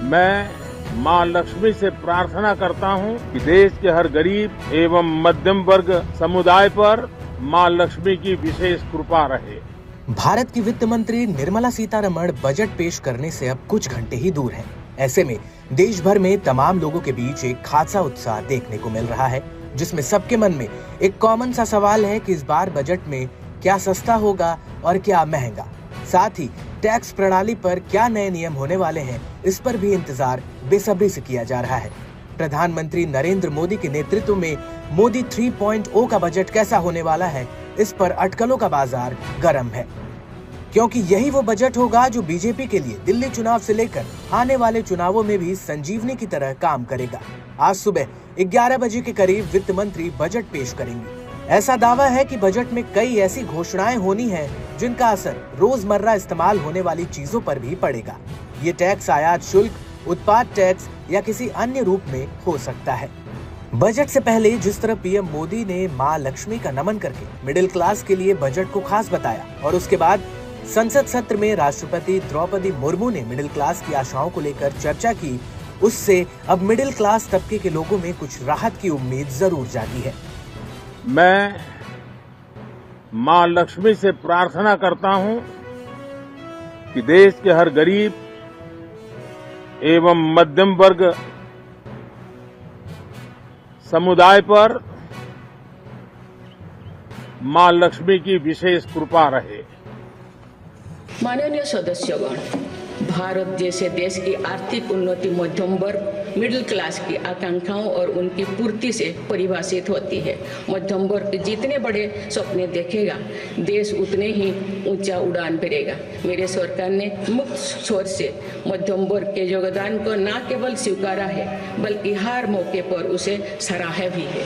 मैं मां लक्ष्मी से प्रार्थना करता हूं कि देश के हर गरीब एवं मध्यम वर्ग समुदाय पर मां लक्ष्मी की विशेष कृपा रहे। भारत की वित्त मंत्री निर्मला सीतारमण बजट पेश करने से अब कुछ घंटे ही दूर हैं। ऐसे में देश भर में तमाम लोगों के बीच एक खासा उत्साह देखने को मिल रहा है, जिसमें सबके मन में एक कॉमन सा सवाल है कि इस बार बजट में क्या सस्ता होगा और क्या महंगा। साथ ही टैक्स प्रणाली पर क्या नए नियम होने वाले हैं, इस पर भी इंतजार बेसब्री से किया जा रहा है। प्रधानमंत्री नरेंद्र मोदी के नेतृत्व में मोदी 3.0 का बजट कैसा होने वाला है, इस पर अटकलों का बाजार गर्म है, क्योंकि यही वो बजट होगा जो बीजेपी के लिए दिल्ली चुनाव से लेकर आने वाले चुनावों में भी संजीवनी की तरह काम करेगा। आज सुबह 11 बजे के करीब वित्त मंत्री बजट पेश करेंगी। ऐसा दावा है कि बजट में कई ऐसी घोषणाएं होनी हैं जिनका असर रोजमर्रा इस्तेमाल होने वाली चीजों पर भी पड़ेगा। ये टैक्स आयात शुल्क, उत्पाद टैक्स या किसी अन्य रूप में हो सकता है। बजट से पहले जिस तरह पीएम मोदी ने मां लक्ष्मी का नमन करके मिडिल क्लास के लिए बजट को खास बताया और उसके बाद संसद सत्र में राष्ट्रपति द्रौपदी मुर्मू ने मिडिल क्लास की आशाओं को लेकर चर्चा की, उससे अब मिडिल क्लास तबके के लोगों में कुछ राहत की उम्मीद जरूर जागी है। मैं मां लक्ष्मी से प्रार्थना करता हूं कि देश के हर गरीब एवं मध्यम वर्ग समुदाय पर मां लक्ष्मी की विशेष कृपा रहे। माननीय सदस्यगण, भारत जैसे देश की आर्थिक उन्नति मध्यम वर्ग मिडिल क्लास की आकांक्षाओं और उनकी पूर्ति से परिभाषित होती है। मध्यम वर्ग जितने बड़े सपने देखेगा, देश उतने ही ऊंचा उड़ान भरेगा। मेरे सरकार ने मुक्त स्वर से मध्यम वर्ग के योगदान को न केवल स्वीकारा है, बल्कि हर मौके पर उसे सराहा भी है।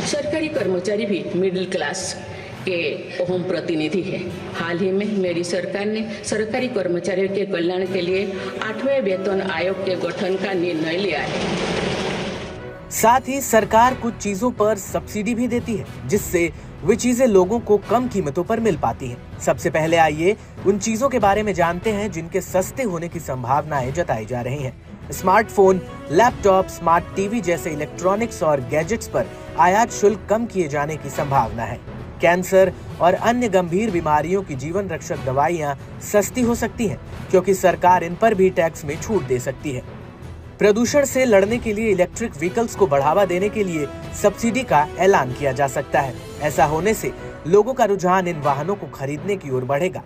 सरकारी कर्मचारी भी मिडिल क्लास के अहम प्रतिनिधि है। हाल ही में मेरी सरकार ने सरकारी कर्मचारियों के कल्याण के लिए 8वें वेतन आयोग के गठन का निर्णय लिया है। साथ ही सरकार कुछ चीजों पर सब्सिडी भी देती है, जिससे वे चीजें लोगों को कम कीमतों पर मिल पाती हैं। सबसे पहले आइए उन चीजों के बारे में जानते हैं जिनके सस्ते होने की संभावनाएं जताई जा रही हैं। स्मार्टफोन, लैपटॉप, स्मार्ट टीवी जैसे इलेक्ट्रॉनिक्स और गैजेट्स पर आयात शुल्क कम किए जाने की संभावना है। कैंसर और अन्य गंभीर बीमारियों की जीवन रक्षक दवाइयां सस्ती हो सकती हैं, क्योंकि सरकार इन पर भी टैक्स में छूट दे सकती है। प्रदूषण से लड़ने के लिए इलेक्ट्रिक व्हीकल्स को बढ़ावा देने के लिए सब्सिडी का ऐलान किया जा सकता है। ऐसा होने से लोगों का रुझान इन वाहनों को खरीदने की ओर बढ़ेगा।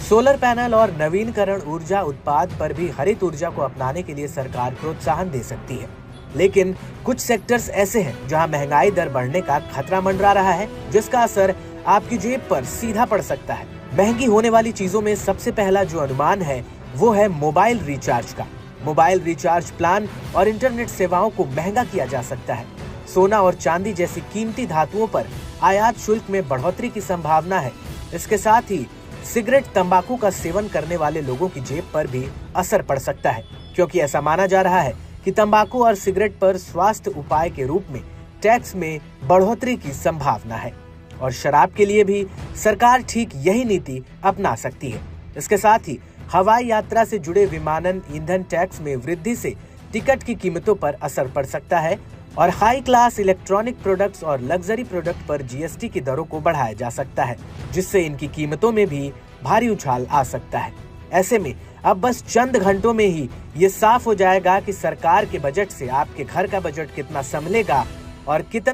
सोलर पैनल और नवीनकरण ऊर्जा उत्पाद पर भी हरित ऊर्जा को अपनाने के लिए सरकार प्रोत्साहन दे सकती है। लेकिन कुछ सेक्टर्स ऐसे हैं जहां महंगाई दर बढ़ने का खतरा मंडरा रहा है, जिसका असर आपकी जेब पर सीधा पड़ सकता है। महंगी होने वाली चीजों में सबसे पहला जो अनुमान है वो है मोबाइल रिचार्ज का। मोबाइल रिचार्ज प्लान और इंटरनेट सेवाओं को महंगा किया जा सकता है। सोना और चांदी जैसी कीमती धातुओं पर आयात शुल्क में बढ़ोतरी की संभावना है। इसके साथ ही सिगरेट, तंबाकू का सेवन करने वाले लोगों की जेब पर भी असर पड़ सकता है, क्योंकि ऐसा माना जा रहा है कि तंबाकू और सिगरेट पर स्वास्थ्य उपाय के रूप में टैक्स में बढ़ोतरी की संभावना है। और शराब के लिए भी सरकार ठीक यही नीति अपना सकती है। इसके साथ ही हवाई यात्रा से जुड़े विमानन ईंधन टैक्स में वृद्धि से टिकट की कीमतों पर असर पड़ सकता है और हाई क्लास इलेक्ट्रॉनिक प्रोडक्ट्स और लग्जरी प्रोडक्ट पर जीएसटी की दरों को बढ़ाया जा सकता है, जिससे इनकी कीमतों में भी भारी उछाल आ सकता है। ऐसे में अब बस चंद घंटों में ही ये साफ हो जाएगा कि सरकार के बजट से आपके घर का बजट कितना संभलेगा और कितना